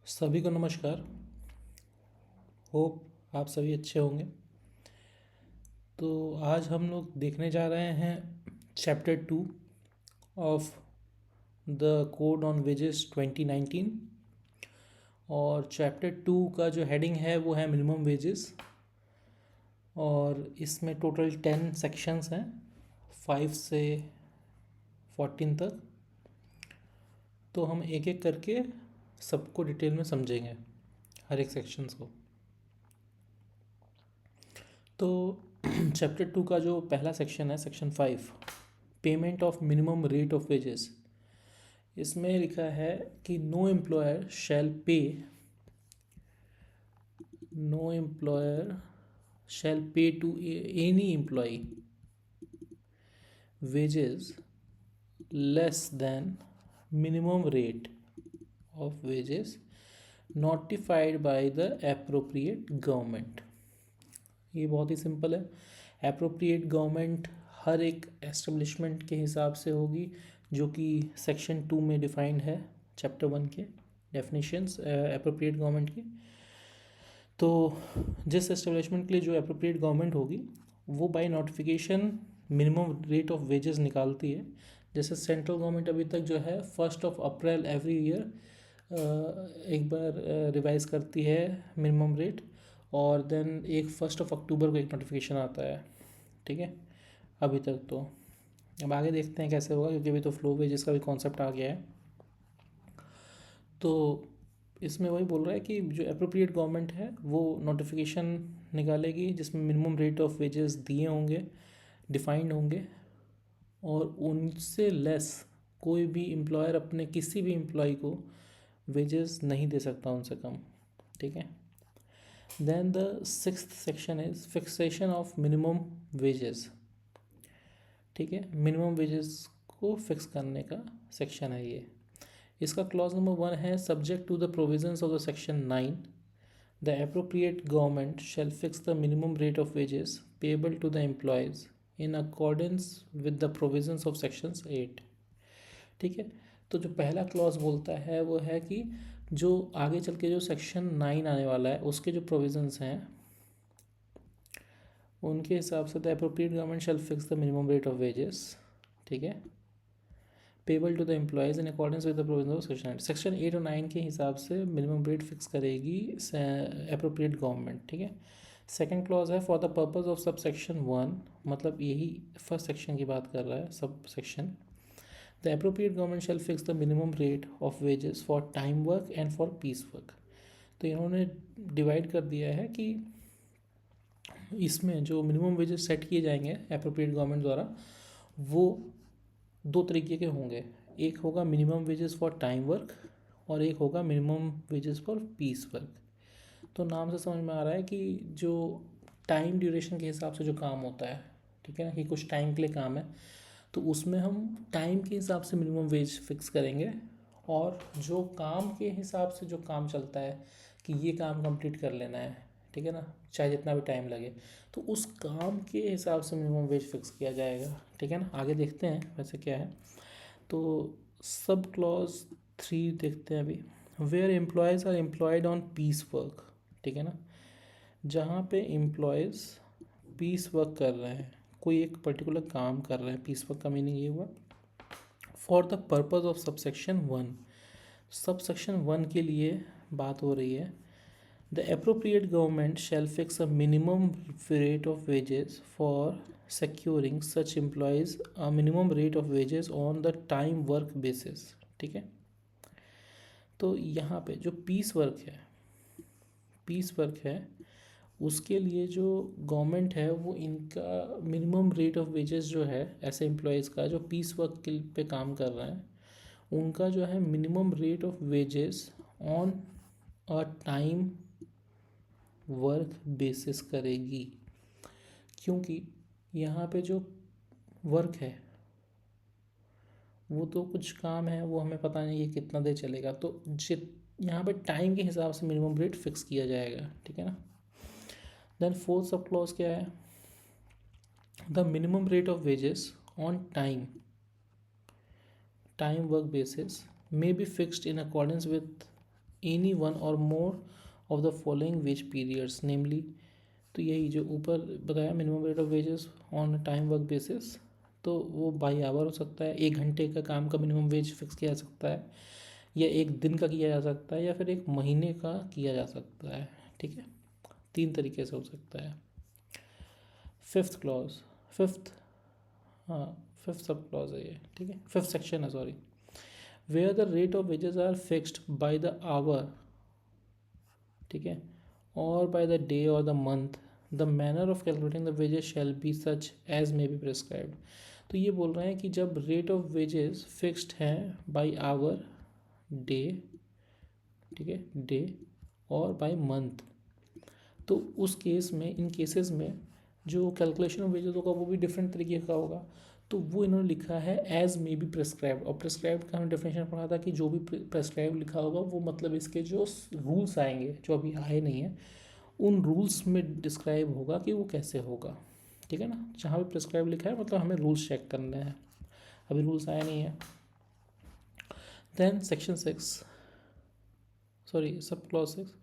सभी को नमस्कार। होप आप सभी अच्छे होंगे। तो आज हम लोग देखने जा रहे हैं chapter 2 of the code on wages 2019। और चैप्टर 2 का जो हेडिंग है वो है मिनिमम वेजेस। और इसमें टोटल 10 सेक्शंस हैं, 5 से 14 तक। तो हम एक एक करके सबको डिटेल में समझेंगे, हर एक सेक्शंस को। तो चैप्टर 2 का जो पहला सेक्शन है, section 5, payment of minimum rate of wages. इसमें लिखा है कि no employer shall pay to any employ wages less than minimum rate of wages notified by the appropriate government। ये बहुत ही सिंपल है। एप्रोप्रिएट गवर्नमेंट हर एक एस्टेब्लिशमेंट के हिसाब से होगी, जो कि सेक्शन 2 में डिफाइंड है, चैप्टर 1 के डेफिनेशंस एप्रोप्रिएट गवर्नमेंट की। तो जिस एस्टेब्लिशमेंट के लिए जो एप्रोप्रिएट गवर्नमेंट होगी वो by notification minimum rate of wages निकालती है। जैसे सेंट्रल गवर्नमेंट अभी तक जो है 1 अप्रैल एवरी ईयर एक बार रिवाइज करती है मिनिमम रेट, और देन 1 अक्टूबर को एक नोटिफिकेशन आता है। ठीक है, अभी तक तो। अब आगे देखते हैं कैसे होगा, क्योंकि अभी तो फ्लो वेजेस का भी कॉन्सेप्ट आ गया है। तो इसमें वही बोल रहा है कि जो अप्रोप्रिएट गवर्नमेंट है वो नोटिफिकेशन निकालेगी जिसमें मिनिमम रेट ऑफ वेजेस दिए होंगे, डिफाइंड होंगे, और उनसे लेस कोई भी एम्प्लॉयर अपने किसी भी एम्प्लॉय को वेजेस नहीं दे सकता उनसे कम। ठीक है। Then the 6th section is fixation of minimum wages. ठीक है, मिनिमम वेजेस को फिक्स करने का सेक्शन है ये। इसका क्लॉज नंबर 1 है, subject to the provisions of the section 9 the appropriate government shall fix the minimum rate of wages payable to the employees in accordance with the provisions of sections 8। ठीक है। तो जो पहला clause बोलता है वो है कि जो आगे चल के जो सेक्शन 9 आने वाला है उसके जो प्रोविजंस हैं उनके हिसाब से the appropriate government shall fix the minimum rate of wages, ठीक है, payable to the employees in accordance with the provision of section 8। Section 8 और 9 के हिसाब से मिनिमम रेट फिक्स करेगी एप्रोप्रिएट गवर्नमेंट। ठीक है। सेकंड क्लॉज है फॉर द पर्पस ऑफ सब सेक्शन 1, मतलब यही फर्स्ट सेक्शन की बात कर रहा है, sub section. The appropriate government shall fix the minimum rate of wages for time work and for piece work. तो इन्होंने डिवाइड कर दिया है कि इसमें जो मिनिमम वेजेस सेट किए जाएंगे एप्रोप्रिएट गवर्नमेंट द्वारा वो 2 तरीके के होंगे। एक होगा minimum wages for time work और एक होगा minimum wages for piece work. तो नाम से समझ में आ रहा है कि जो टाइम ड्यूरेशन के हिसाब से जो काम होता है, ठीक है ना, कि कुछ टाइम के लिए काम है तो उसमें हम टाइम के हिसाब से मिनिमम वेज फिक्स करेंगे, और जो काम के हिसाब से जो काम चलता है कि ये काम कंप्लीट कर लेना है, ठीक है ना, चाहे जितना भी टाइम लगे, तो उस काम के हिसाब से मिनिमम वेज फिक्स किया जाएगा। ठीक है ना, आगे देखते हैं वैसे क्या है। तो सब क्लॉज 3 देखते हैं अभी। Where employees are employed on piece work, ठीक है ना, जहाँ पे एम्प्लॉयज़ पीस वर्क कर रहे हैं, कोई एक पर्टिकुलर काम कर रहे हैं, पीस वर्क का मीनिंग ये हुआ for the purpose of subsection 1। Subsection 1 के लिए बात हो रही है। The appropriate government shall fix a minimum rate of wages for securing such employees a minimum rate of wages on the time work basis। ठीक है। तो यहाँ पे जो पीस वर्क है उसके लिए जो गवर्नमेंट है वो इनका मिनिमम रेट ऑफ वेजेस जो है ऐसे एम्प्लॉयज़ का जो पीस वर्क के पे काम कर रहे हैं उनका जो है minimum rate of wages on a time work basis करेगी, क्योंकि यहाँ पे जो वर्क है वो तो कुछ काम है, वो हमें पता नहीं है कितना देर चलेगा, तो जित यहाँ पे टाइम के हिसाब से मिनिमम रेट फिक्स किया जाएगा। ठीक है ना। देन फोर्थ सब क्लॉज क्या है, the minimum rate of wages on time work basis may be fixed in accordance with any one or more of the following wage periods namely, तो यही जो ऊपर बताया minimum rate of wages on time work basis, तो वो by our हो सकता है, 1 घंटे का काम का मिनिमम वेज फिक्स किया जा सकता है, या 1 दिन का किया जा सकता है, या फिर 1 महीने का किया जा सकता है। ठीक है, 3 तरीके से हो सकता है। फिफ्थ क्लॉज, फिफ्थ हाँ फिफ्थ सब क्लॉज है ये। ठीक है, फिफ्थ सेक्शन है, sorry. Where the rate of wages are fixed by the hour, ठीक है, और बाय द डे और the month, the manner of calculating the wages shall be such as may be prescribed. तो ये बोल रहे हैं कि जब रेट ऑफ वेजेस फिक्स्ड हैं बाय आवर, डे, ठीक है, डे और बाय मंथ, तो उस केस में, इन केसेस में जो कैलकुलेशन ऑफ वेजेस होगा वो भी डिफरेंट तरीके का होगा। तो वो इन्होंने लिखा है एज मे बी प्रिस्क्राइब्ड, और प्रिस्क्राइब्ड का हमने डेफिनेशन पढ़ा था कि जो भी प्रिस्क्राइब लिखा होगा वो मतलब इसके जो रूल्स आएंगे जो अभी आए नहीं हैं उन रूल्स में डिस्क्राइब होगा कि वो कैसे होगा। ठीक है ना, जहाँ भी प्रिस्क्राइब लिखा है मतलब हमें रूल्स चेक करने हैं, अभी रूल्स आए नहीं है। Then section 6, sorry, subclause 6,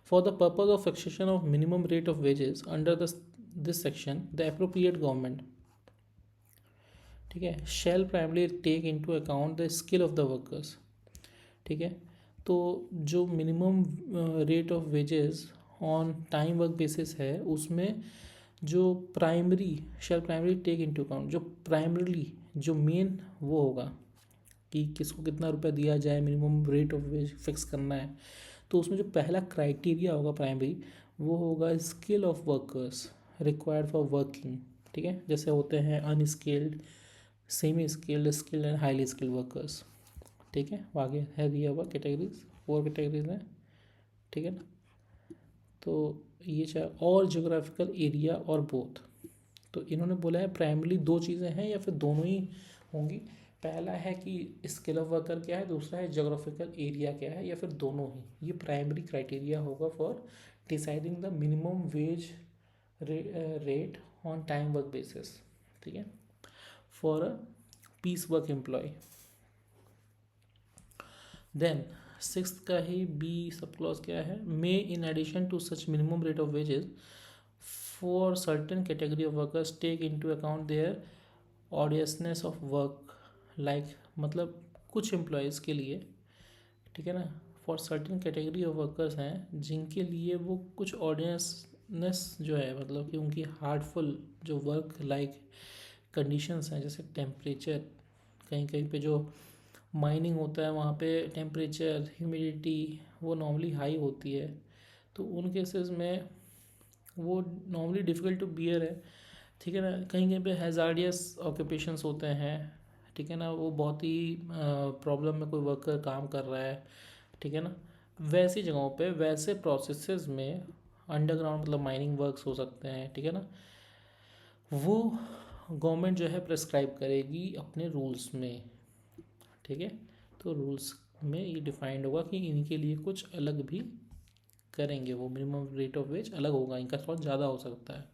for the purpose of fixation of minimum rate of wages under this section, the appropriate government, ठीक है, shall primarily take into account the skill of the workers। ठीक है, तो जो minimum rate of wages on time work basis है उसमें जो primary शैल primary take into account, जो प्राइमरली जो मेन वो होगा कि किसको कितना रुपया दिया जाए, minimum rate of veg fix करना है, तो उसमें जो पहला क्राइटेरिया होगा प्राइमरी वो होगा skill of workers required for working. ठीक है, जैसे होते हैं unskilled, semi skilled, skilled and highly skilled workers. ठीक है, आगे है दिया हुआ कैटेगरीज, 4 कैटेगरीज हैं। ठीक है ना, तो ये चाहे और जोग्राफिकल एरिया और बोथ, तो इन्होंने बोला है प्राइमरी 2 चीज़ें हैं या फिर दोनों ही होंगी। पहला है कि स्किल ऑफ वर्कर क्या है, दूसरा है जोग्राफिकल एरिया क्या है, या फिर दोनों ही। ये प्राइमरी क्राइटेरिया होगा for deciding the minimum wage rate on time work basis. ठीक है, for a piece work employ. Then sixth का ही बी सब क्लॉज क्या है, may in addition to such minimum rate of wages for certain category of workers take into account their arduousness of work, like मतलब कुछ employees के लिए, ठीक है ना, for certain category of workers हैं जिनके लिए वो कुछ ऑडियसनेस जो है मतलब कि उनकी हार्डफुल जो वर्क लाइक कंडीशंस हैं, जैसे टेम्परेचर, कहीं कहीं पे जो माइनिंग होता है वहाँ पे टेम्परेचर ह्यूमिडिटी वो नॉर्मली हाई होती है, तो उन केसेस में वो नॉर्मली डिफ़िकल्ट टू बियर है। ठीक है ना, कहीं कहीं पे हैज़ार्डियस ऑक्यूपेशंस होते हैं, ठीक है ना, वो बहुत ही प्रॉब्लम में कोई वर्कर काम कर रहा है, ठीक है ना, वैसी जगहों पे वैसे प्रोसेसेस में अंडरग्राउंड मतलब माइनिंग वर्क्स हो सकते हैं, ठीक है ना, वो गवर्नमेंट जो है प्रिस्क्राइब करेगी अपने रूल्स में। ठीक है, तो रूल्स में ये डिफाइंड होगा कि इनके लिए कुछ अलग भी करेंगे, वो मिनिमम रेट ऑफ वेज अलग होगा, इनका थोड़ा ज़्यादा हो सकता है।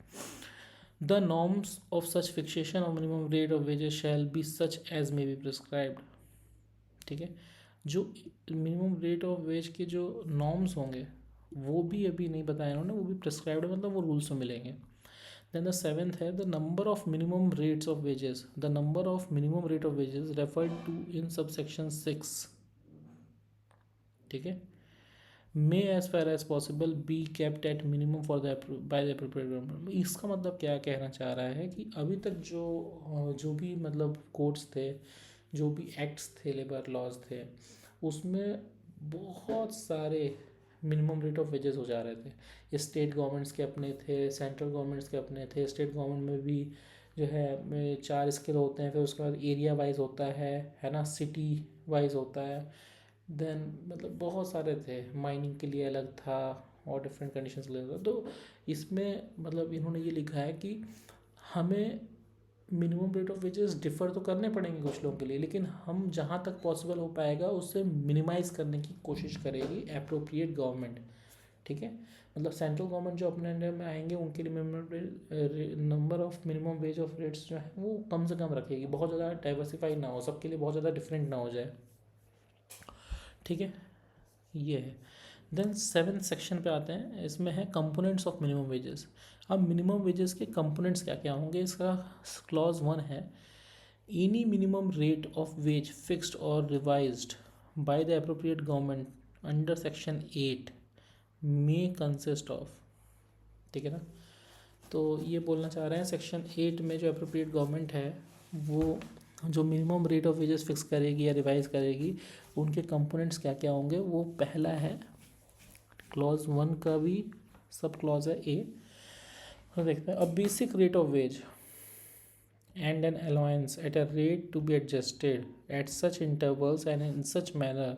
The norms of such fixation of minimum rate of wages shall be such as may be prescribed. ठीक है, जो मिनिमम रेट ऑफ वेज के जो नॉर्म्स होंगे वो भी अभी नहीं बताया इन्होंने, वो भी प्रिस्क्राइब्ड मतलब वो रूल्स में मिलेंगे। देन द सेवेंथ है the number of minimum rates of wages, the number of minimum rate of wages referred to in sub section 6। ठीक है, may as far as possible be kept at minimum for the by the appropriate government. इसका मतलब क्या कहना चाह रहा है कि अभी तक जो भी मतलब कोड्स थे, जो भी एक्ट्स थे, लेबर लॉज थे, उसमें बहुत सारे मिनिमम रेट ऑफ वेजेस हो जा रहे थे। स्टेट गवर्नमेंट्स के अपने थे, सेंट्रल गवर्नमेंट्स के अपने थे। स्टेट गवर्नमेंट में भी जो है 4 स्केल होते हैं, फिर उसके बाद एरिया वाइज होता है ना, सिटी वाइज होता है। देन मतलब बहुत सारे थे, माइनिंग के लिए अलग था और डिफरेंट कंडीशंस के लिए अलग था। तो इसमें मतलब इन्होंने ये लिखा है कि हमें minimum rate of wages differ तो करने पड़ेंगे कुछ लोगों के लिए, लेकिन हम जहाँ तक पॉसिबल हो पाएगा उससे मिनिमाइज़ करने की कोशिश करेगी एप्रोप्रिएट गवर्नमेंट। ठीक है, मतलब सेंट्रल गवर्नमेंट जो अपने अंडर में आएंगे उनके लिए minimum number of minimum ways of rates जो है वो कम से कम रखेगी, बहुत ज़्यादा डाइवर्सिफाई ना हो, सबके लिए बहुत ज़्यादा डिफरेंट ना हो जाए। ठीक है, ये है। देन 7th सेक्शन पे आते हैं, इसमें है कंपोनेंट्स ऑफ मिनिमम वेजेस। अब मिनिमम वेजेस के कंपोनेंट्स क्या क्या होंगे, इसका क्लॉज 1 है, any minimum rate of wage fixed or revised by the appropriate government under section 8 may consist of, ठीक है ना। तो ये बोलना चाह रहे हैं सेक्शन 8 में जो अप्रोप्रिएट गवर्नमेंट है वो जो minimum rate of wages fix करेगी या रिवाइज करेगी, उनके कंपोनेंट्स क्या क्या होंगे। वो पहला है, क्लॉज 1 का भी सब क्लॉज है ए, और देखते हैं, a basic rate of veg and an allowance at a rate to be adjusted at such intervals and in such manner।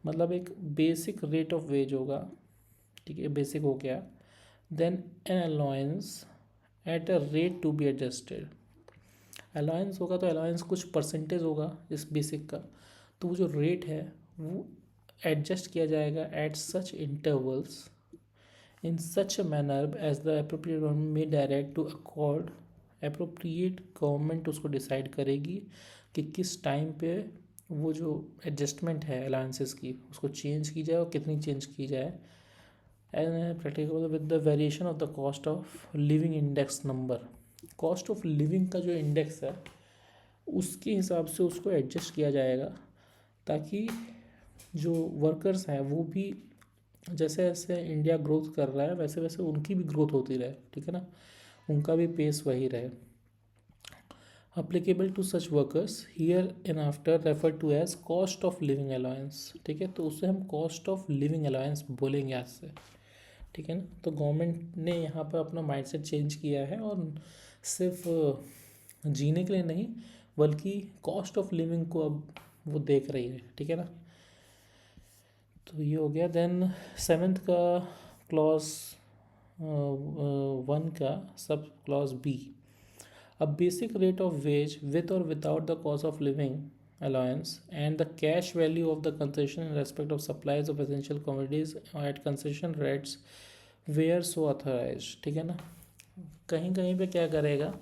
मतलब एक बेसिक रेट ऑफ वेज होगा, ठीक है, बेसिक हो गया। Then an allowance at a rate to be adjusted, allowance होगा तो allowance कुछ परसेंटेज होगा इस बेसिक का, तो वो जो रेट है वो एडजस्ट किया जाएगा at such intervals in such a manner as the appropriate government may direct to accord. Appropriate government उसको डिसाइड करेगी कि किस टाइम पे वो जो एडजस्टमेंट है अलाउंसेस की उसको चेंज की जाए और कितनी चेंज की जाए, and practical with the variation of the cost of living index number. Cost of living का जो इंडेक्स है उसके हिसाब से उसको एडजस्ट किया जाएगा, ताकि जो वर्कर्स हैं वो भी जैसे जैसे इंडिया ग्रोथ कर रहा है वैसे वैसे उनकी भी ग्रोथ होती रहे, ठीक है ना, उनका भी पेस वही रहे। Applicable to such workers hereinafter refer to as cost of living allowance, ठीक है, तो उससे हम कॉस्ट ऑफ लिविंग अलाउंस बोलेंगे आज से, ठीक है ना। तो गवर्नमेंट ने यहाँ पर अपना माइंडसेट चेंज किया है और सिर्फ जीने के लिए नहीं बल्कि कॉस्ट ऑफ लिविंग को अब वो देख रही है, ठीक है ना। तो ये हो गया। देन 7th का क्लॉज 1 का सब clause B, a basic rate of wage with or without the cost of living allowance and the cash value of the concession in respect of supplies of essential commodities at concession rates where so authorized, ठीक है ना। कहीं कहीं पे क्या करेगा,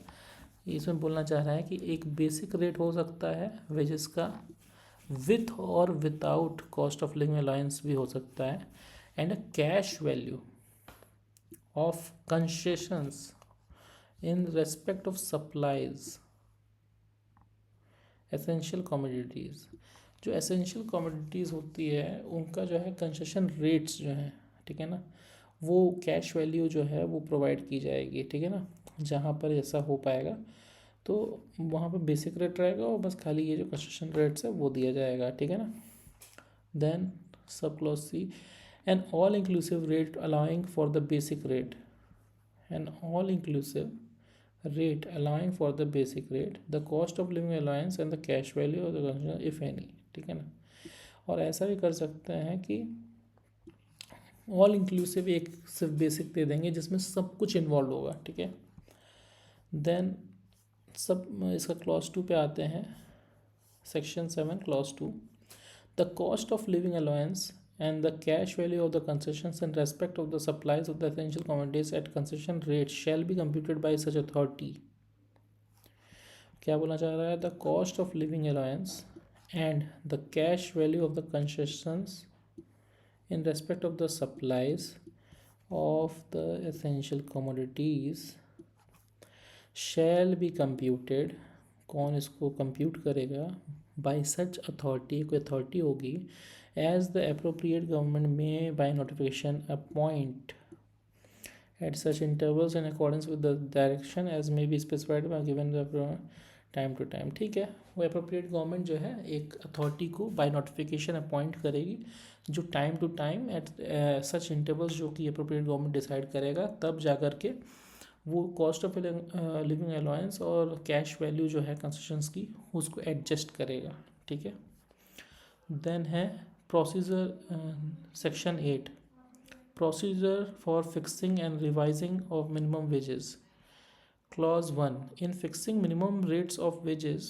इसमें बोलना चाह रहा है कि एक बेसिक रेट हो सकता है वेजेस का, विथ और without cost of living allowance भी हो सकता है, and a cash value of concessions in respect of supplies essential commodities. जो एसेंशियल कमोडिटीज़ होती है उनका जो है कंसेशन रेट्स जो हैं, ठीक है ना, वो कैश वैल्यू जो है वो प्रोवाइड की जाएगी, ठीक है ना। जहाँ पर ऐसा हो पाएगा तो वहाँ पर बेसिक रेट रहेगा और बस खाली ये जो कंसेशन रेट्स है वो दिया जाएगा, ठीक है ना। Then sub clause C, an all inclusive rate allowing for the basic rate, an all inclusive rate allowing for the basic rate, the cost of living allowance and the cash value of the consumer if any, ठीक है ना। और ऐसा भी कर सकते हैं कि ऑल इंक्लूसिव एक सिर्फ बेसिक दे देंगे जिसमें सब कुछ इन्वॉल्व होगा, ठीक है। देन सब इसका क्लॉज 2 पे आते हैं, section 7 clause 2, the cost of living allowance and the cash value of the concessions in respect of the supplies of the essential commodities at concession rate shall be computed by such authority। क्या बोलना चाह रहा है, the cost of living allowance and the cash value of the concessions in respect of the supplies of the essential commodities shall be computed, कौन इसको compute करेगा, by such authority, कोई authority होगी, as the appropriate government may by notification appoint at such intervals in accordance with the direction as may be specified by given the time to time, ठीक है। वो appropriate government जो है एक authority को by notification appoint करेगी जो time to time at such intervals जो कि अप्रोप्रिएट गवर्नमेंट डिसाइड करेगा, तब जा कर के वो कॉस्ट ऑफ लिविंग अलाउंस और कैश वैल्यू जो है कंसेशंस की उसको एडजस्ट करेगा, ठीक है। देन है procedure, section 8, procedure for fixing and revising of minimum wages. Clause 1, in fixing minimum rates of wages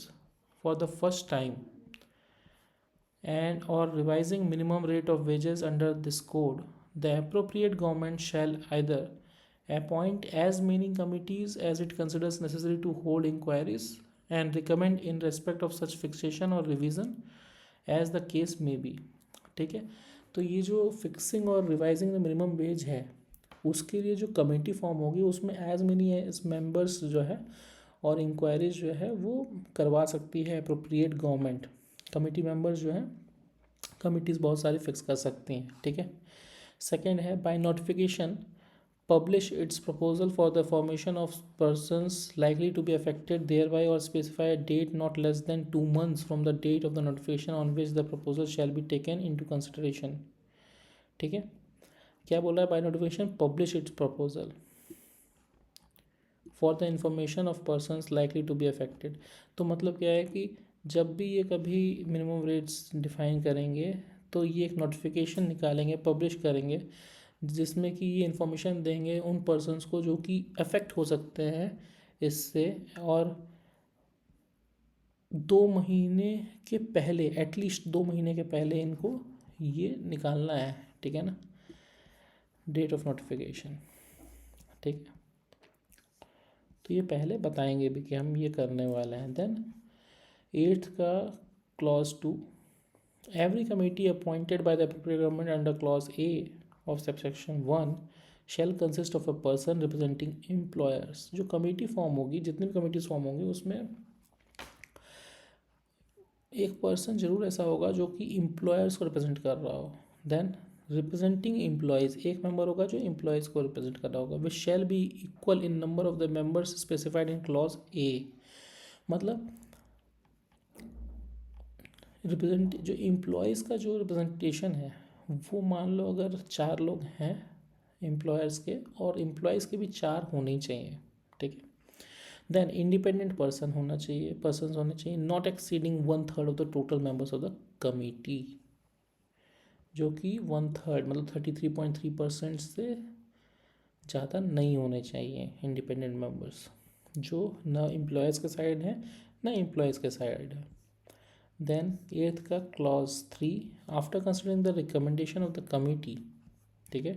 for the first time and or revising minimum rate of wages under this code, the appropriate government shall either appoint as many committees as it considers necessary to hold inquiries and recommend in respect of such fixation or revision as the case may be, ठीक है। तो ये जो fixing और revising the minimum veg है उसके लिए जो कमेटी फॉर्म होगी उसमें एज मेनी एज मेंबर्स जो है और इंक्वायरीज जो है वो करवा सकती है अप्रोप्रिएट गवर्नमेंट। कमेटी मेंबर्स जो है कमिटीज़ बहुत सारी फिक्स कर सकती हैं, ठीक है। सेकेंड है by notification publish its proposal for the formation of persons likely to be affected thereby or specify a date not less than 2 months from the date of the notification on which the proposal shall be taken into consideration। ठीक है, क्या बोल रहा है by notification publish its proposal for the information of persons likely to be affected. तो मतलब क्या है कि जब भी ये कभी मिनिमम रेट्स डिफाइन करेंगे तो ये एक नोटिफिकेशन निकालेंगे, पब्लिश करेंगे, जिसमें कि ये इन्फॉर्मेशन देंगे उन पर्सनस को जो कि अफेक्ट हो सकते हैं इससे, और 2 महीने के पहले, एटलीस्ट 2 महीने के पहले इनको ये निकालना है, ठीक है ना, डेट ऑफ नोटिफिकेशन। ठीक है, तो ये पहले बताएंगे भी कि हम ये करने वाले हैं। देन 8th का clause 2, every committee appointed by the appropriate government under clause A of subsection 1 shall consist of a person representing employers। जो कमेटी फॉर्म होगी, जितनी भी कमेटीज फॉर्म होंगी उसमें एक पर्सन जरूर ऐसा होगा जो कि एम्प्लॉयर्स को रिप्रेजेंट कर रहा हो। देन रिप्रेजेंटिंग एम्प्लॉयज़, एक मेंबर होगा जो एम्प्लॉयज़ को रिप्रेजेंट कर रहा होगा। Which shall be equal in number of the members specified in clause A. मतलब रिप्रेजेंट जो एम्प्लॉयज़ का जो रिप्रेजेंटेशन है वो मान लो अगर 4 लोग हैं एम्प्लॉयर्स के, और एम्प्लॉयज़ के भी 4 होने ही चाहिए, ठीक है। देन इंडिपेंडेंट पर्सन होना चाहिए, पर्सन होने चाहिए not exceeding 1/3 of the total members of the committee, जो कि 1/3 मतलब 33.3% से ज़्यादा नहीं होने चाहिए इंडिपेंडेंट मेंबर्स, जो ना एम्प्लॉयज़ के साइड है ना एम्प्लॉयज़ के साइड है। देन 8th का clause 3, after considering the recommendation of the committee, ठीक है,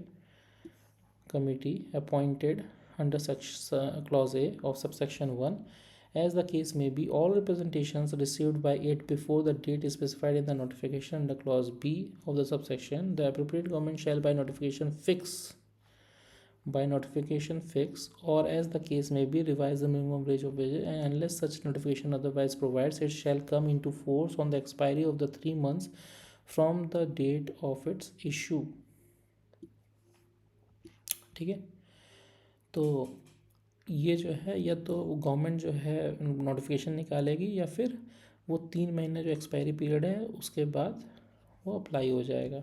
committee appointed under such clause A of subsection 1, as the case may be, all representations received by it before the date is specified in the notification under clause B of the subsection, the appropriate government shall by notification fix, or as the case may be, revise the minimum wage of wages, and unless such notification otherwise provides, it shall come into force on the expiry of the 3 months from the date of its issue। ठीक है, तो ये जो है या तो government जो है नोटिफिकेशन निकालेगी या फिर वो 3 महीने जो एक्सपायरी पीरियड है उसके बाद वो अप्लाई हो जाएगा।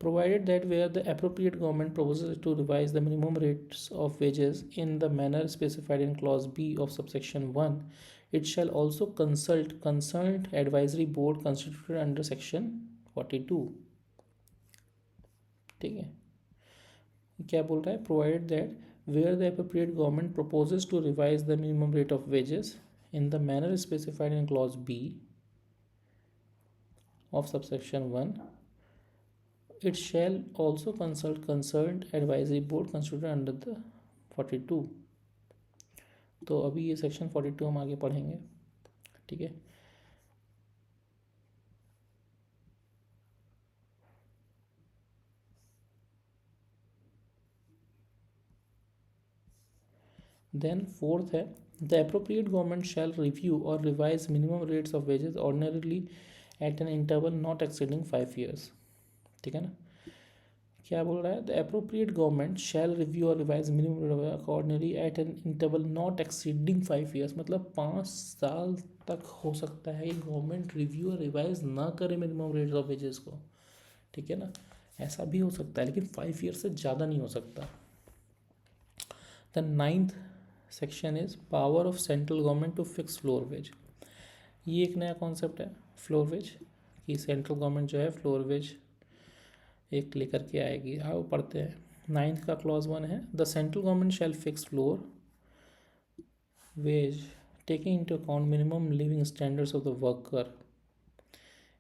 Provided that where the appropriate government proposes to revise the minimum rates of wages in the manner specified in clause B of subsection 1, it shall also consult concerned advisory board constituted under section 42। ठीक है, क्या बोल रहा है, provided that where the appropriate government proposes to revise the minimum rate of wages in the manner specified in clause B of subsection 1, it shall also consult concerned advisory board constituted under the 42। तो अभी ये section 42 हम आगे पढ़ेंगे, ठीक है। Then 4th है the appropriate government shall review or revise minimum rates of wages ordinarily at an interval not exceeding 5 years। ठीक है ना, क्या बोल रहा है, the appropriate government shall review or revise minimum ordinarily at an interval not exceeding 5 years। मतलब 5 साल तक हो सकता है कि गवर्नमेंट रिव्यू और रिवाइज ना करे मिनिमम रेट्स ऑफ वेजेस को, ठीक है ना, ऐसा भी हो सकता है, लेकिन 5 years से ज़्यादा नहीं हो सकता। The 9th section is power of central government to fix floor wage. ये एक नया कॉन्सेप्ट है फ्लोर वेज, कि सेंट्रल गवर्नमेंट जो है फ्लोर वेज एक लेकर के आएगी। आओ पढ़ते हैं। 9th का क्लॉज 1 है the central government shall fix floor veg taking into account minimum living standards of the worker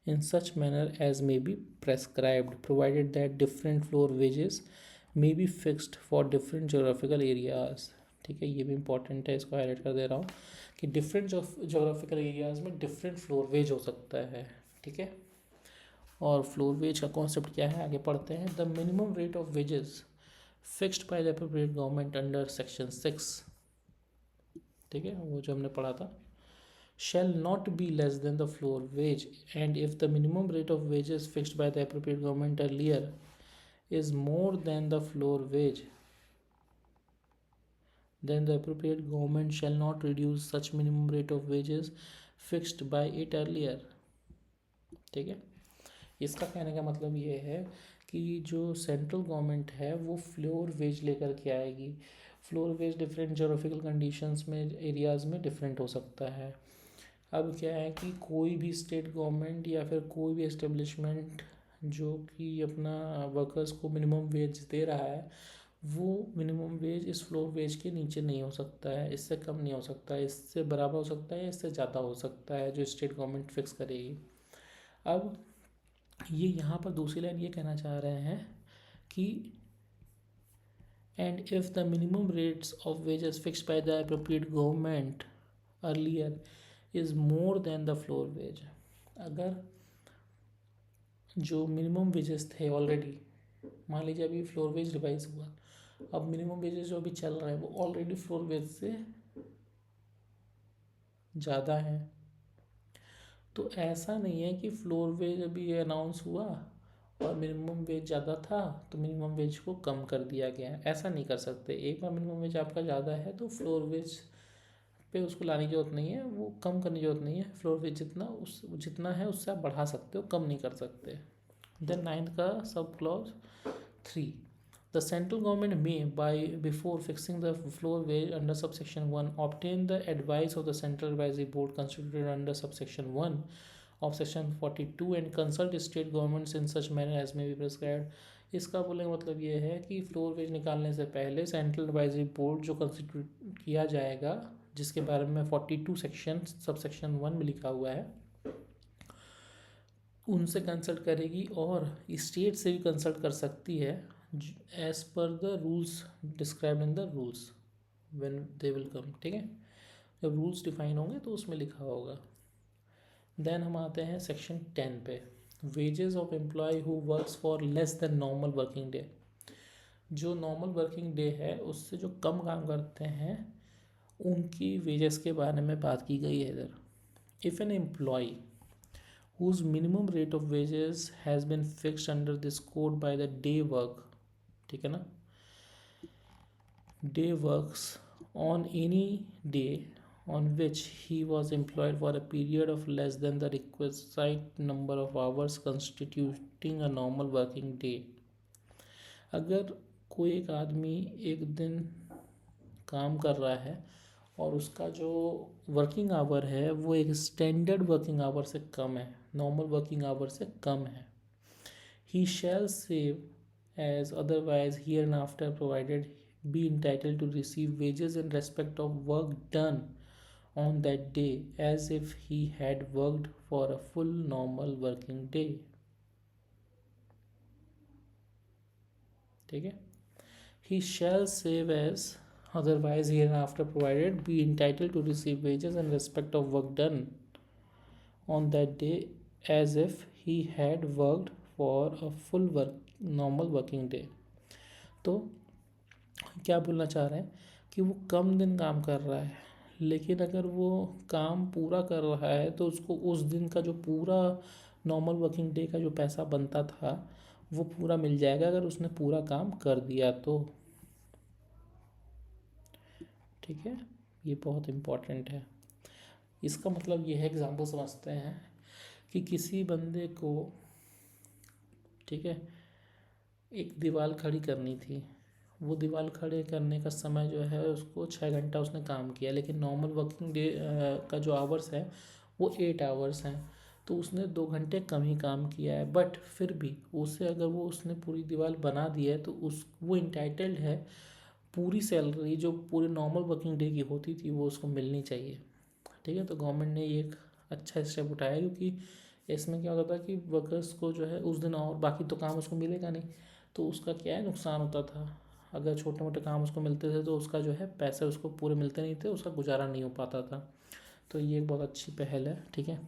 in such manner as may be prescribed, provided that different floor wages may be fixed for different geographical areas। ठीक है, ये भी important है, इसको highlight कर दे रहा हूँ कि डिफरेंट जोग्राफिकल एरियाज में डिफरेंट फ्लोर वेज हो सकता है, ठीक है। और फ्लोर वेज का कॉन्सेप्ट क्या है आगे पढ़ते हैं. The minimum rate of wages fixed by the appropriate government under section 6, ठीक है, वो जो हमने पढ़ा था, shall not be less than the floor wage, and if the minimum rate of wages fixed by the appropriate government earlier is more than the floor wage, then the appropriate government shall not reduce such minimum rate of wages fixed by it earlier. ठीक है, इसका कहने का मतलब ये है कि जो सेंट्रल गवर्नमेंट है वो फ्लोर वेज लेकर के आएगी. Floor wage different geographical conditions में एरियाज़ में डिफरेंट हो सकता है. अब क्या है कि कोई भी स्टेट गवर्नमेंट या फिर कोई भी एस्टेब्लिशमेंट जो कि अपना वर्कर्स को मिनिमम वेज दे रहा है, वो मिनिमम वेज इस फ्लोर वेज के नीचे नहीं हो सकता है, इससे कम नहीं हो सकता है, इससे बराबर हो सकता है, इससे ज़्यादा हो सकता है जो स्टेट गवर्नमेंट फिक्स करेगी. अब ये यहाँ पर दूसरी लाइन ये कहना चाह रहे हैं कि and if the minimum rates of wages fixed by the appropriate government earlier is more than the floor veg. अगर जो मिनिमम वेजेस थे ऑलरेडी, मान लीजिए अभी फ्लोर वेज रिवाइज हुआ, अब मिनिमम वेजेस जो अभी चल रहा है वो ऑलरेडी फ्लोर वेज से ज़्यादा है. तो ऐसा नहीं है कि फ्लोर वेज अभी अनाउंस हुआ और मिनिमम वेज ज़्यादा था तो मिनिमम वेज को कम कर दिया गया, ऐसा नहीं कर सकते. एक बार मिनिमम वेज आपका ज़्यादा है तो फ्लोर वेज पे उसको लाने की जरूरत नहीं है, वो कम करने की जरूरत नहीं है. फ्लोर वेज जितना है उससे आप बढ़ा सकते हो, कम नहीं कर सकते. देन 9th का sub clause 3, the central government may by before fixing the floor wage under subsection 1 obtain the advice of the central advisory board constituted under subsection 1 of section 42 and consult state governments in such manner as may be prescribed. इसका बोलने का मतलब ये है कि floor wage निकालने से पहले सेंट्रल एडवाइजरी बोर्ड जो कंस्टिट्यूट किया जाएगा, जिसके बारे में 42 सेक्शन सबसेक्शन 1 में लिखा हुआ है, उनसे कंसल्ट करेगी और स्टेट से भी कंसल्ट कर सकती है as per the rules described in the rules when they will come. ठीक है, जब रूल्स डिफाइन होंगे तो उसमें लिखा होगा. देन हम आते हैं सेक्शन 10 पे, wages of employ who works for less than normal working day. जो नॉर्मल वर्किंग डे है उससे जो कम काम करते हैं उनकी वेजेस के बारे में बात की गई है इधर. If an employ whose minimum rate of wages has been fixed under this code by the day work, ठीक है ना, day works on any day on which he was employed for a period of less than the requisite number of hours constituting a normal working day. अगर कोई एक आदमी एक दिन काम कर रहा है और उसका जो वर्किंग आवर है वो एक स्टैंडर्ड वर्किंग आवर से कम है, नॉर्मल वर्किंग आवर से कम है, he shall save as otherwise here and after provided be entitled to receive wages in respect of work done on that day as if he had worked for a full normal working day. ठीक है, he shall save as otherwise hereinafter provided be entitled to receive wages in respect of work done on that day as if he had worked for a full normal working day. तो क्या बोलना चाह रहे हैं कि वो कम दिन काम कर रहा है, लेकिन अगर वो काम पूरा कर रहा है तो उसको उस दिन का जो पूरा नॉर्मल वर्किंग डे का जो पैसा बनता था वो पूरा मिल जाएगा अगर उसने पूरा काम कर दिया तो. ठीक है, ये बहुत इम्पॉर्टेंट है. इसका मतलब ये है, एग्जाम्पल समझते हैं कि किसी बंदे को, ठीक है, एक दीवार खड़ी करनी थी, वो दीवार खड़े करने का समय जो है उसको 6 घंटा उसने काम किया, लेकिन नॉर्मल वर्किंग डे का जो आवर्स है वो 8 आवर्स हैं, तो उसने 2 घंटे कम ही काम किया है. बट फिर भी उसे अगर वो उसने पूरी दीवार बना दी है तो वो इंटाइटल्ड है, पूरी सैलरी जो पूरे नॉर्मल वर्किंग डे की होती थी वो उसको मिलनी चाहिए. ठीक है, तो गवर्नमेंट ने ये एक अच्छा स्टेप उठाया, क्योंकि इसमें क्या होता था कि वर्कर्स को जो है उस दिन और बाकी तो काम उसको मिलेगा नहीं, तो उसका क्या है नुकसान होता था. अगर छोटे मोटे काम उसको मिलते थे तो उसका जो है पैसे उसको पूरे मिलते नहीं थे, उसका गुजारा नहीं हो पाता था. तो ये एक बहुत अच्छी पहल है. ठीक है,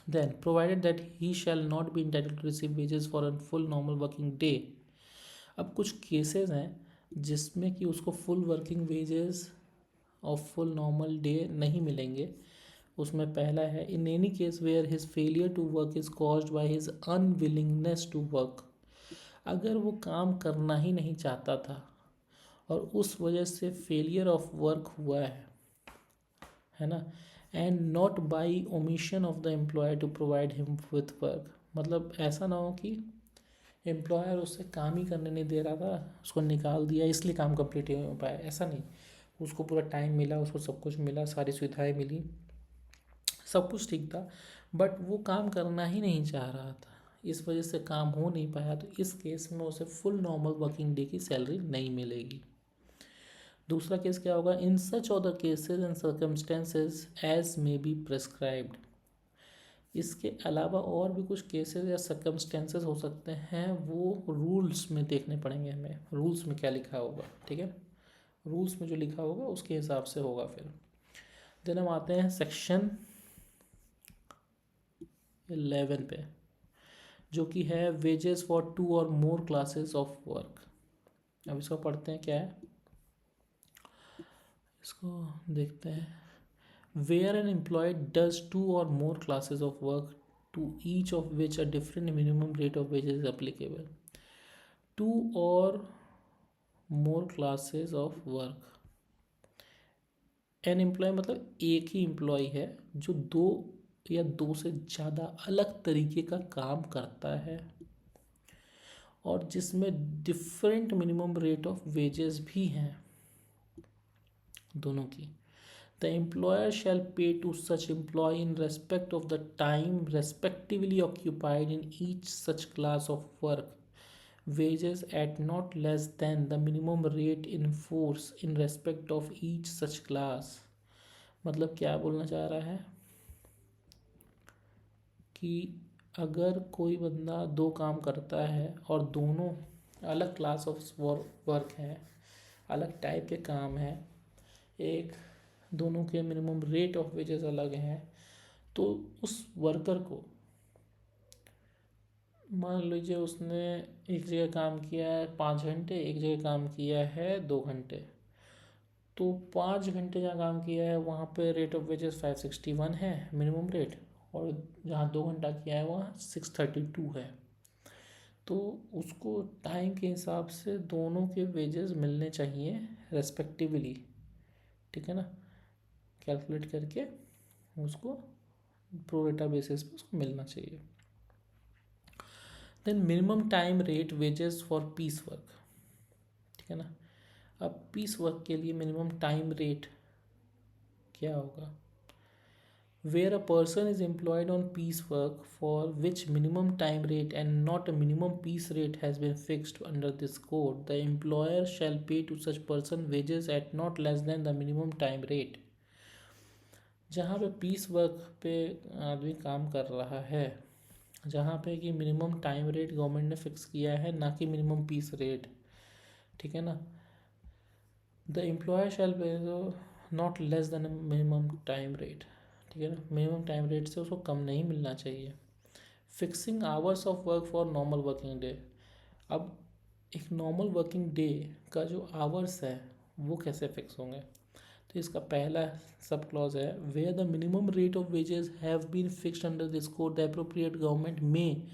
Then provided that he shall not be entitled to receive wages for a full normal working day. अब कुछ केसेस हैं जिसमें कि उसको फुल वर्किंग वेजेस और फुल नॉर्मल डे नहीं मिलेंगे. उसमें पहला है, in any case where his failure to work is caused by his unwillingness to work. अगर वो काम करना ही नहीं चाहता था और उस वजह से फेलियर ऑफ वर्क हुआ है ना, and not by omission of the employer to provide him with work. मतलब ऐसा ना हो कि एम्प्लॉयर उससे काम ही करने नहीं दे रहा था, उसको निकाल दिया इसलिए काम कंप्लीट नहीं हो पाया. ऐसा नहीं, उसको पूरा टाइम मिला, उसको सब कुछ मिला, सारी सुविधाएं मिली, सब कुछ ठीक था, बट वो काम करना ही नहीं चाह रहा था, इस वजह से काम हो नहीं पाया. तो इस केस में उसे फुल नॉर्मल वर्किंग डे की सैलरी नहीं मिलेगी. दूसरा केस क्या होगा, in such other cases and circumstances as may be prescribed. इसके अलावा और भी कुछ केसेस या सर्कमस्टेंसेस हो सकते हैं, वो रूल्स में देखने पड़ेंगे हमें, रूल्स में क्या लिखा होगा. ठीक है, रूल्स में जो लिखा होगा उसके हिसाब से होगा. फिर देन हम आते हैं सेक्शन 11 पे, जो कि है wages for 2 or more classes of work. अब इसको पढ़ते हैं, क्या है इसको देखते हैं. Where N employ does 2 or more classes of work to each of which a different minimum rate of wages is applicable. 2 or more classes of work. An employee मतलब एक ही एम्प्लॉय है जो 2 या 2 से ज़्यादा अलग तरीके का काम करता है और जिसमें different minimum rate of wages भी हैं दोनों की. The employer shall pay to such employee in respect of the time respectively occupied in each such class of work wages at not less than the minimum rate in force in respect of each such class. मतलब क्या बोलना चाह रहा है कि अगर कोई बंदा 2 काम करता है और दोनों अलग क्लास ऑफ वर्क हैं, अलग टाइप के काम हैं, एक दोनों के मिनिमम रेट ऑफ वेजेस अलग हैं, तो उस वर्कर को मान लीजिए उसने एक जगह काम किया है 5 घंटे, एक जगह काम किया है 2 घंटे, तो 5 घंटे जहाँ काम किया है वहाँ पे रेट ऑफ वेजेस 561 है मिनिमम रेट, और जहाँ 2 घंटा किया है वहाँ 632 है. तो उसको टाइम के हिसाब से दोनों के वेजेस मिलने चाहिए रेस्पेक्टिवली. ठीक है ना, कैलकुलेट करके उसको प्रोरेटा बेसिस पे उसको मिलना चाहिए. Then minimum time rate wages for piece work. ठीक है ना, अब पीस वर्क के लिए मिनिमम टाइम रेट क्या होगा. Where a person is employed on piece work for which minimum time rate and not a minimum piece rate has been fixed under this code, the employer shall pay to such person wages at not less than the minimum time rate. जहाँ पे piece work पे आदमी काम कर रहा है, जहाँ पे कि मिनिमम टाइम रेट गवर्नमेंट ने फिक्स किया है, ना कि मिनिमम पीस रेट. ठीक है ना, द एम्प्लॉयर शैल पे not less then minimum time rate. ठीक है ना, मिनिमम टाइम रेट से उसको कम नहीं मिलना चाहिए. Fixing hours of work for normal working day. अब एक नॉर्मल वर्किंग डे का जो आवर्स है वो कैसे फिक्स होंगे. तो इसका पहला सब क्लॉज है, where the minimum rate of wages have been fixed under this code the appropriate government may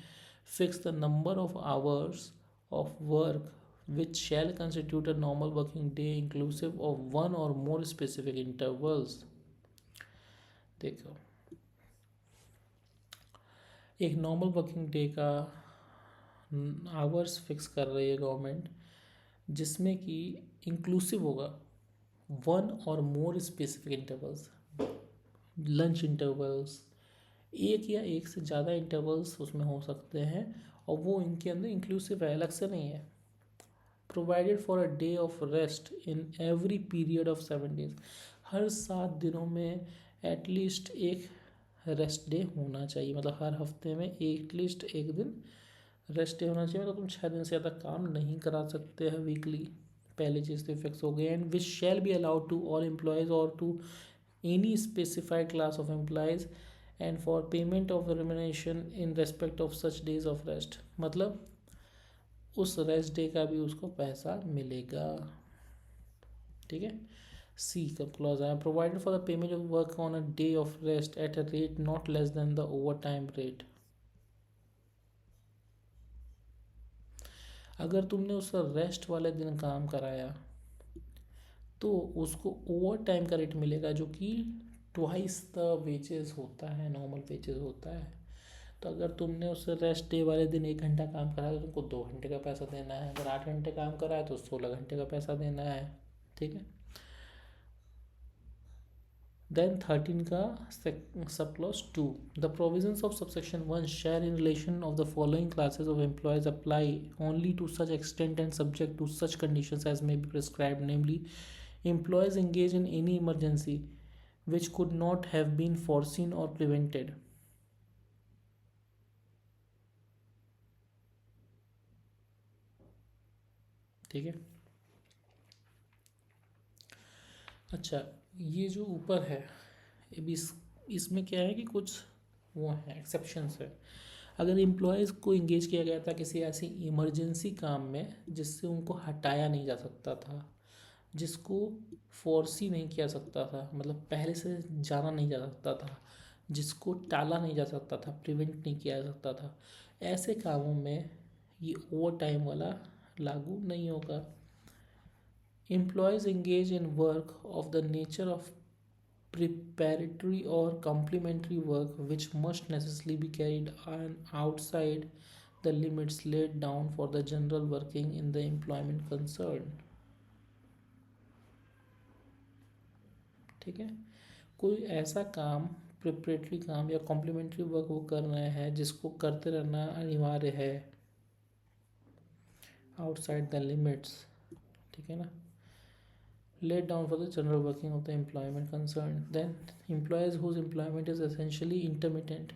fix the number of hours of work which shall constitute a normal working day inclusive of 1 or more specific intervals. देखो, एक normal working day का hours fix कर रही है government, जिसमें कि inclusive होगा 1 और more specific intervals, lunch intervals, एक या एक से ज़्यादा इंटरवल्स उसमें हो सकते हैं, और वो इनके अंदर इंक्लूसिव है, अलग से नहीं है. Provided for a day of rest in every period of 7 days. हर 7 दिनों में एटलीस्ट एक रेस्ट डे होना चाहिए. मतलब हर हफ्ते में एटलीस्ट एक दिन रेस्ट डे होना चाहिए. मतलब तुम 6 दिन से ज़्यादा काम नहीं करा सकते हैं वीकली. पहली चीज़ तो फिक्स हो गई. And which shall be allowed to all employees or to any specified class of employees and for payment of remuneration in respect of such days of rest, मतलब उस रेस्ट डे का भी उसको पैसा मिलेगा। ठीक है। सी का क्लॉज है, provided for the payment of work on a day of rest at a rate not less than the over time rate. अगर तुमने उसका रेस्ट वाले दिन काम कराया तो उसको ओवर टाइम का रेट मिलेगा, जो कि ट्वाइस द वेजेस होता है, नॉर्मल वेजेस होता है। तो अगर तुमने उस रेस्ट डे वाले दिन 1 घंटा काम करा तो तुमको 2 घंटे का पैसा देना है, अगर 8 घंटे काम करा है तो 16 घंटे का पैसा देना है। ठीक है। देन 13 का sub clause 2, the provisions of subsection 1 shall in relation of the following classes of employees apply only to such extent and subject to such conditions as may be prescribed, namely employees engage in any emergency which could not have been foreseen or prevented। ठीक है। अच्छा, ये जो ऊपर है ये भी इसमें क्या है कि कुछ वो है एक्सेप्शंस है। अगर एम्प्लॉयज़ को इंगेज किया गया था किसी ऐसी इमरजेंसी काम में जिससे उनको हटाया नहीं जा सकता था, जिसको फोर्सी नहीं किया सकता था, मतलब पहले से जाना नहीं जा सकता था, जिसको टाला नहीं जा सकता था, प्रिवेंट नहीं किया जा सकता था, ऐसे कामों में ये ओवर टाइम वाला लागू नहीं होगा। Employees engage in work of the nature of preparatory or complementary work which must necessarily be carried on outside the limits laid down for the general working in the employment concerned। ठीक है। कोई ऐसा काम, preparatory काम या complementary work वो कर रहे हैं जिसको करते रहना अनिवार्य है आउटसाइड द लिमिट्स। ठीक है ना, laid down for the general working of the employment concerned। Then employees whose employment is essentially intermittent,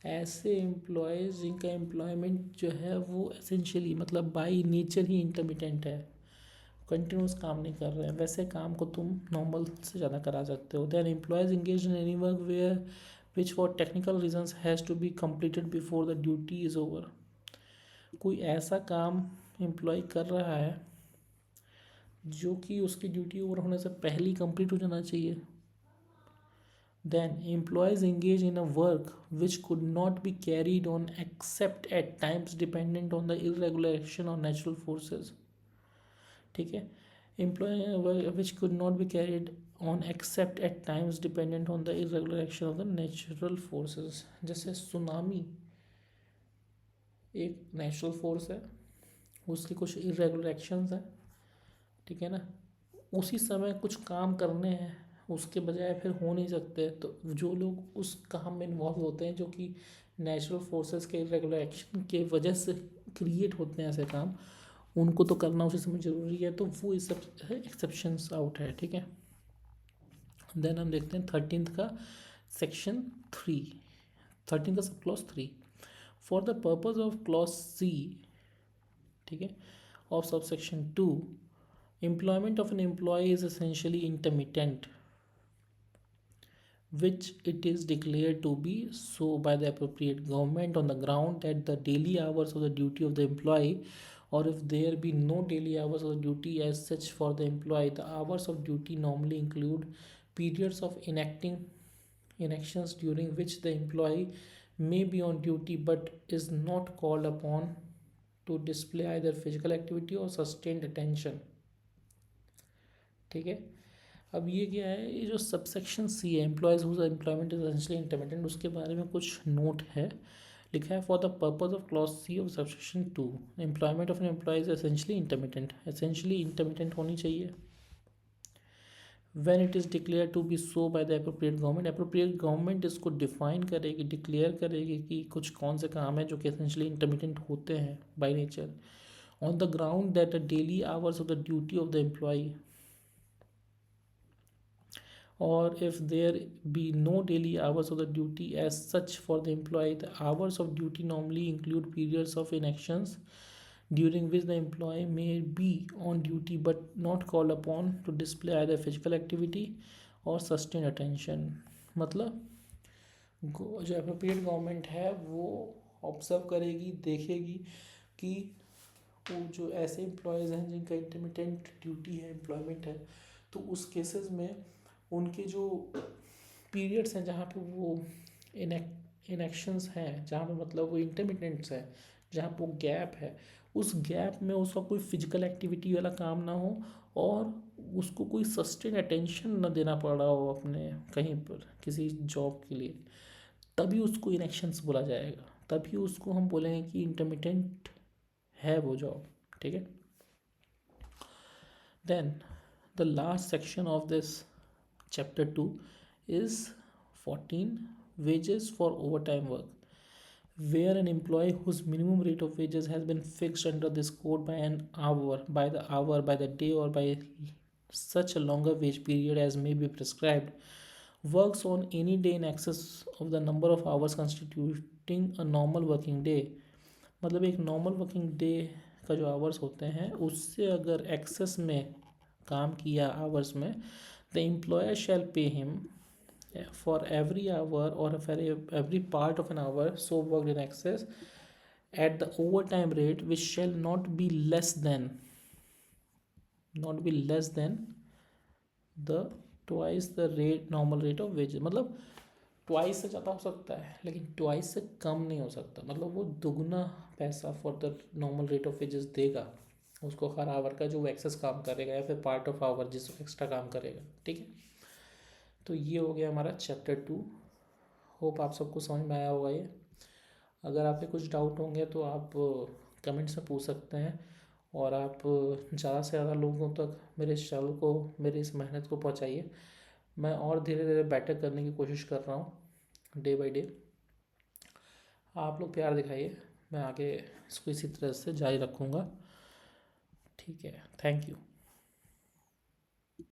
ऐसे एम्प्लॉयज़ जिनका एम्प्लॉयमेंट जो है वो एसेंशियली मतलब बाई नेचर ही इंटरमिटेंट है, कंटिन्यूस काम नहीं कर रहे हैं, वैसे काम को तुम नॉर्मल से ज़्यादा करा सकते हो। Then employees engage in any work where which for technical reasons has to be completed before the duty is over. कोई ऐसा काम एम्प्लॉय कर रहा है जो कि उसकी ड्यूटी ओवर होने से पहले ही कंप्लीट हो जाना चाहिए। Then employees engage in a work which could not be carried on except at times dependent on the irregular action or natural forces। ठीक है। Employee which could not be carried on except at times dependent on the irregular action of the natural forces। जैसे tsunami एक natural force है, उसके कुछ irregular actions हैं। ठीक है ना, उसी समय कुछ काम करने हैं उसके बजाय फिर हो नहीं सकते, तो जो लोग उस काम में इन्वॉल्व होते हैं जो कि नेचुरल फोर्सेस के इरेगुलर एक्शन के वजह से क्रिएट होते हैं ऐसे काम, उनको तो करना उसी समय ज़रूरी है, तो वो इस सब एक्सेप्शंस आउट है। ठीक है। देन हम देखते हैं 13th का सेक्शन 3, 13 का sub clause 3, for the purpose of clause C, ठीक है, of sub section 2, employment of an employee is essentially intermittent which it is declared to be so by the appropriate government on the ground that the daily hours of the duty of the employee, or if there be no daily hours of the duty as such for the employee, the hours of duty normally include periods of inactions during which the employee may be on duty but is not called upon to display either physical activity or sustained attention। ठीक है। अब ये क्या है, ये जो subsection C है, employees whose employment is essentially intermittent, उसके बारे में कुछ नोट है। लिखा है for the purpose of clause C of subsection 2, employment of an employee is essentially intermittent, essentially intermittent होनी चाहिए। When it is declare to be so by the appropriate government, appropriate government इसको define करेगी, declare करेगी कि कुछ कौन से काम है जो कि एसेंशियली इंटरमिटेंट होते हैं by nature, on the ground that the daily hours of the duty of the employee, or if there be no daily hours of the duty as such for the employee, the hours of duty normally include periods of inactions during which the employee may be on duty but not called upon to display either physical activity or sustain attention। मतलब जो appropriate government है वो observe करेगी, देखेगी कि वो जो ऐसे एम्प्लॉयज़ हैं जिनका इंटरमिटेंट ड्यूटी है, एम्प्लॉयमेंट है, तो उस केसेस में उनके जो पीरियड्स हैं जहाँ पे वो इनएक्शंस हैं, जहाँ पे मतलब वो इंटरमिटेंट्स है, जहाँ पे वो गैप है, उस गैप में उसका कोई फिजिकल एक्टिविटी वाला काम ना हो और उसको कोई सस्टेन अटेंशन ना देना पड़ रहा हो अपने कहीं पर किसी जॉब के लिए, तभी उसको इनएक्शंस बोला जाएगा, तभी उसको हम बोलेंगे कि इंटरमिटेंट है वो जॉब। ठीक है। Then the last section of this chapter 2 is 14 wages for overtime work where an employee whose minimum rate of wages has been fixed under this code by an hour, by the hour, by the day, or by such a longer wage period as may be prescribed works on any day in excess of the number of hours constituting a normal working day। मतलब एक normal working day का जो hours होते हैं उससे अगर access में काम किया आवर्स में, the employer shall pay him for every hour or every part of an hour so work in excess at the overtime rate which shall not be less than the twice the rate normal rate of wages। मतलब twice से ज़्यादा हो सकता है लेकिन twice से कम नहीं हो सकता, मतलब वो दुगना पैसा for the normal rate of wages देगा उसको हर आवर का जो वो एक्सेस काम करेगा या फिर पार्ट ऑफ आवर जिस एक्स्ट्रा काम करेगा। ठीक है। तो ये हो गया हमारा चैप्टर 2। होप आप सबको समझ में आया होगा ये। अगर आपके कुछ डाउट होंगे तो आप कमेंट्स में पूछ सकते हैं और आप ज़्यादा से ज़्यादा लोगों तक मेरे इस चैनल को, मेरी इस मेहनत को पहुँचाइए। मैं और धीरे धीरे बेटर करने की कोशिश कर रहा हूँ डे बाय डे। आप लोग प्यार दिखाइए, मैं आगे इसको इसी तरह से जारी रखूँगा। ठीक है, थैंक यू।